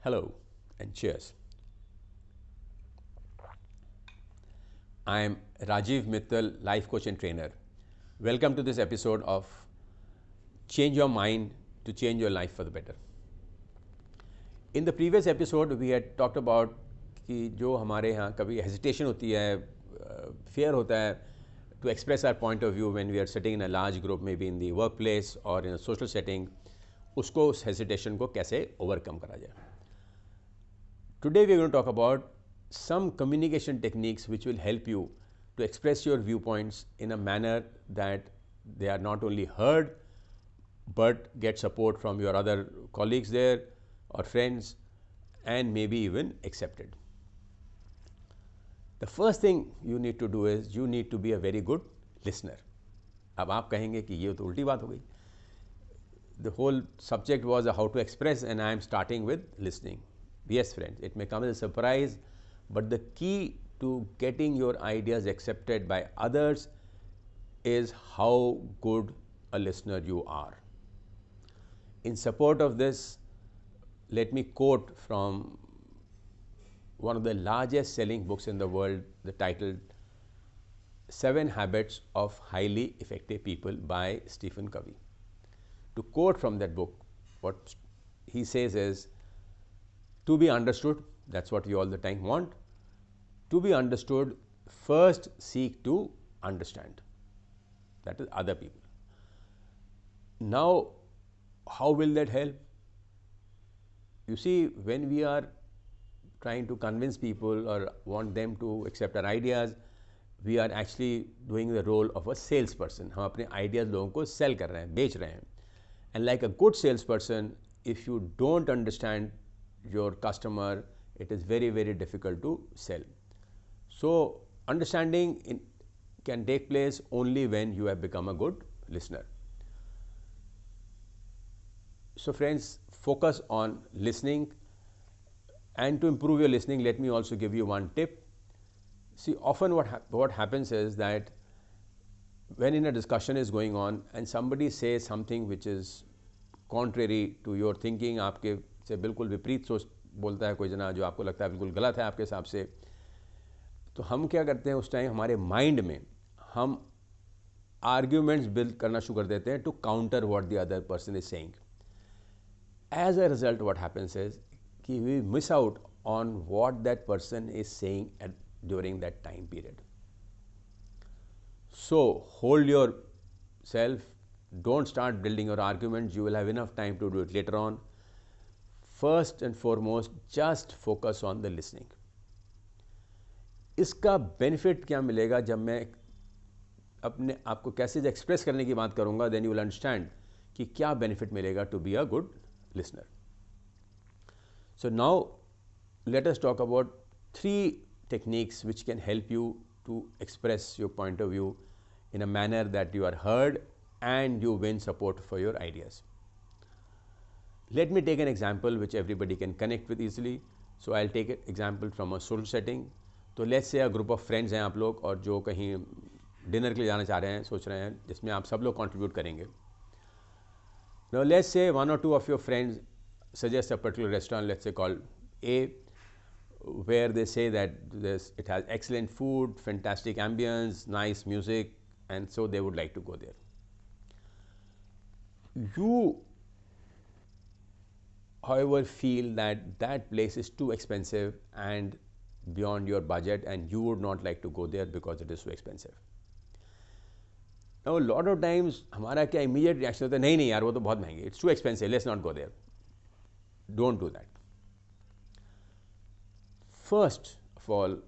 Hello and cheers. I am Rajiv Mittal, life coach and trainer. Welcome to this episode of Change Your Mind to Change Your Life for the Better. In the previous episode, we had talked about कि जो हमारे यहाँ कभी hesitation होती है, fear होता है to express our point of view when we are sitting in a large group, maybe in the workplace or in a social setting, उसको उस hesitation को कैसे overcome करा जाए. Today we are going to talk about some communication techniques which will help you to express your viewpoints in a manner that they are not only heard but get support from your other colleagues there or friends and maybe even accepted. The first thing you need to do is you need to be a very good listener. अब आप कहेंगे कि ये तो उल्टी बात हो गई. The whole subject was how to express and I am starting with listening. Yes friends, it may come as a surprise, but the key to getting your ideas accepted by others is how good a listener you are. In support of this, let me quote from one of the largest selling books in the world, the title 7 Habits of Highly Effective People by Stephen Covey. To quote from that book, what he says is, to be understood, that's what we all the time want. To be understood, first seek to understand. That is other people. Now, how will that help? You see, when we are trying to convince people or want them to accept our ideas, we are actually doing the role of a salesperson. हम अपने ideas लोगों को sell कर रहे हैं, बेच रहे हैं. And like a good salesperson, if you don't understand your customer, it is very, very difficult to sell. So, understanding can take place only when you have become a good listener. So, friends, focus on listening. And to improve your listening, let me also give you one tip. See, often what happens is that when in a discussion is going on and somebody says something which is contrary to your thinking, आपके से बिल्कुल विपरीत सोच बोलता है कोई जना जो आपको लगता है बिल्कुल गलत है आपके हिसाब से, तो हम क्या करते हैं उस टाइम हमारे माइंड में हम आर्ग्यूमेंट्स बिल्ड करना शुरू कर देते हैं to counter what the other person is saying. As a result what happens is कि we miss out on what that person is saying at during that time period. So hold yourself, don't start building your arguments, you will have enough time to do it later on. First and foremost, just focus on the listening. इसका benefit क्या मिलेगा जब मैं अपने आपको कैसे express करने की बात करूंगा, then you will understand कि क्या benefit मिलेगा to be a good listener. So now let us talk about 3 techniques which can help you to express your point of view in a manner that you are heard and you win support for your ideas. Let me take an example which everybody can connect with easily. So I'll take an example from a social setting. तो let's say a group of friends हैं आप लोग और जो कहीं dinner के लिए जाना चाह रहे हैं, सोच रहे हैं जिसमें आप सब लोग कंट्रीब्यूट करेंगे. Now let's say 1 or 2 of your friends suggest a particular restaurant, let's say called A, where they say that it has excellent food, fantastic ambience, nice music, and so they would like to go there. You, however, feel that that place is too expensive and beyond your budget and you would not like to go there because it is so expensive. Now, a lot of times हमारा क्या immediate reaction होता है, नहीं नहीं यार वो तो बहुत महंगी, it's too expensive, let's not go there. Don't do that. First of all,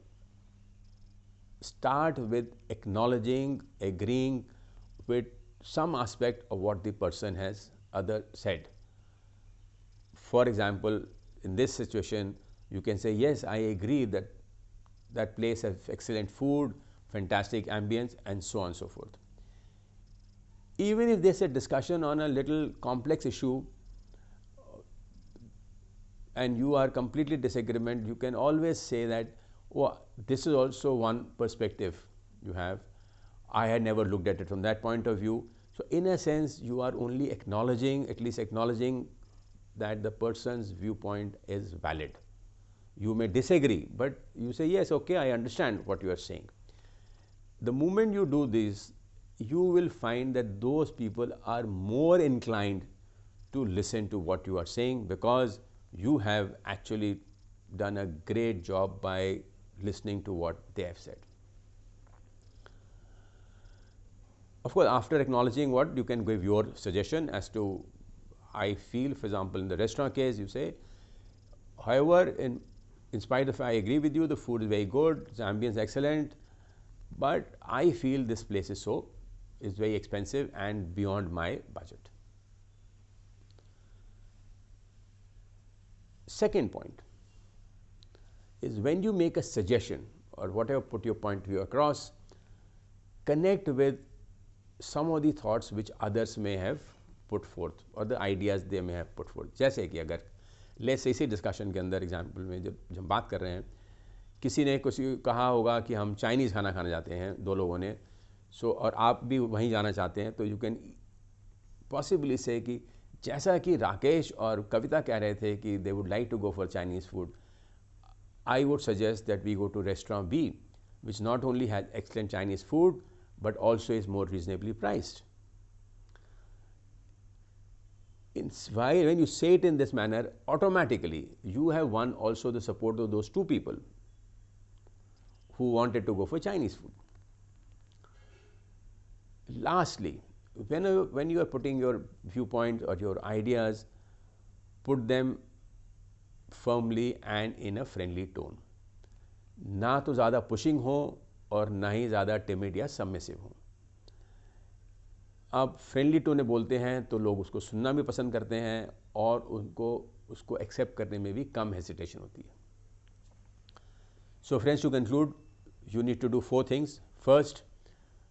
start with acknowledging, agreeing with some aspect of what the person has said. For example, in this situation, you can say, yes, I agree that that place has excellent food, fantastic ambience, and so on and so forth. Even if there's a discussion on a little complex issue and you are completely disagreement, you can always say that, oh, this is also one perspective you have. I had never looked at it from that point of view. So in a sense, you are only acknowledging, at least acknowledging that the person's viewpoint is valid. You may disagree, but you say, yes, okay, I understand what you are saying. The moment you do this, you will find that those people are more inclined to listen to what you are saying, because you have actually done a great job by listening to what they have said. Of course, after acknowledging what, you can give your suggestion as to, I feel, for example, in the restaurant case, you say, however, in spite of I agree with you, the food is very good, the ambience is excellent, but I feel this place is very expensive and beyond my budget. Second point is, when you make a suggestion or whatever, put your point of view across, connect with some of the thoughts which others may have put forth or the ideas they may have put forth. जैसे कि अगर let's say इसी discussion के अंदर example में जब हम बात कर रहे हैं, किसी ने कहा होगा कि हम चाइनीज़ खाना खाना चाहते हैं, दो लोगों ने, और आप भी वहीं जाना चाहते हैं, तो यू कैन पॉसिबली से कि जैसा कि राकेश और कविता कह रहे थे कि they would like to go for Chinese food, I would suggest that we go to restaurant B, which not only has excellent Chinese food, but also is more reasonably priced. When you say it in this manner, automatically you have won also the support of those two people who wanted to go for Chinese food. Lastly, when you are putting your viewpoint or your ideas, put them firmly and in a friendly tone. ना तो ज़्यादा pushing हो और ना ही ज़्यादा timid या submissive हो. अब फ्रेंडली टोन में बोलते हैं तो लोग उसको सुनना भी पसंद करते हैं और उसको एक्सेप्ट करने में भी कम हेसिटेशन होती है. So friends, to conclude, you need to do 4 things. First,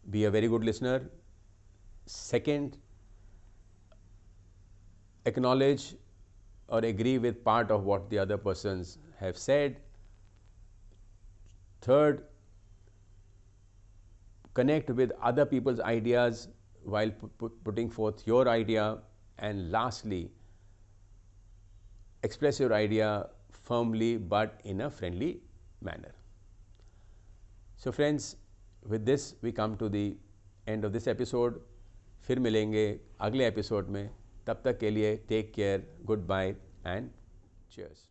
be a very good listener. Second, acknowledge or agree with part of what the other persons have said. Third, connect with other people's ideas while putting forth your idea. And lastly, express your idea firmly but in a friendly manner. So friends, with this we come to the end of this episode. फिर मिलेंगे अगले episode में. तब तक के लिए take care, goodbye and cheers.